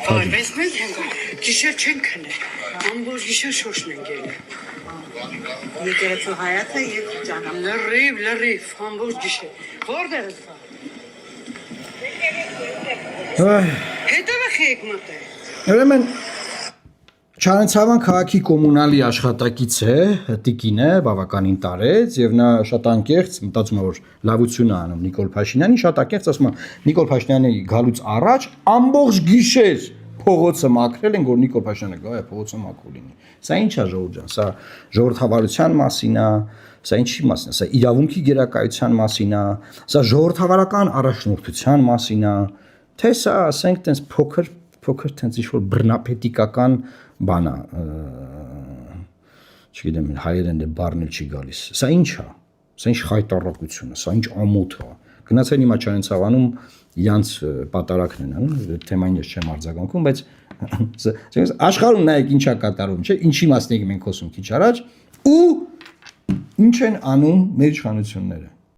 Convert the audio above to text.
Բայց մենք գիշեր չենք քնել, ամբողջ գիշեր շոշն ենք ելել։ Եկեղեցու հայացը եւ ճանապարհ։ Լրիվ, ամբողջ գիշեր։ Որտեղ ես կա։ Հետևը խեք մտել։ Ուրեմն Չարենցավան քաղաքի կոմունալի աշխատակից է, տիկին է, բավականին տարեց եւ նա շատ անկեղծ մտածում է որ լավություն է անում Նիկոլ Փաշինյանին, շատ անկեղծ ասում է Նիկոլ Փաշինյանի գալուց առաջ ամբողջ գիշեր փողոցը մաքրել են որ Նիկոլ Փաշինյանը գա է փողոցը մաքուր լինի։ Սա ի՞նչ է ժողովուրդ ջան, սա ժողովրդավարության մասին է, սա ինչի մասին է, սա իրավունքի գերակայության մասին է, սա ժողովրդավարական առաջնորդության մասին է, թե սա ասենք տենց փոքր տենց ինչ-որ բռնապետիկական բան է, չգիտեմ, հայերեն բառն չի գալիս։ Սա ինչ է։ Սա ինչ խայտառակություն է, սա ինչ ամոթ է։ Գնացել հիմա Չարենցավանում իրանց պատարակն են անում, թեմային ես չեմ արձագանքում, բայց աշխարհում նայեք ինչա կատարվում, չէ՞, ինչի մասնիկ մենք խոսում քիչ առաջ ու ինչ են անում մեր իշխանությունները։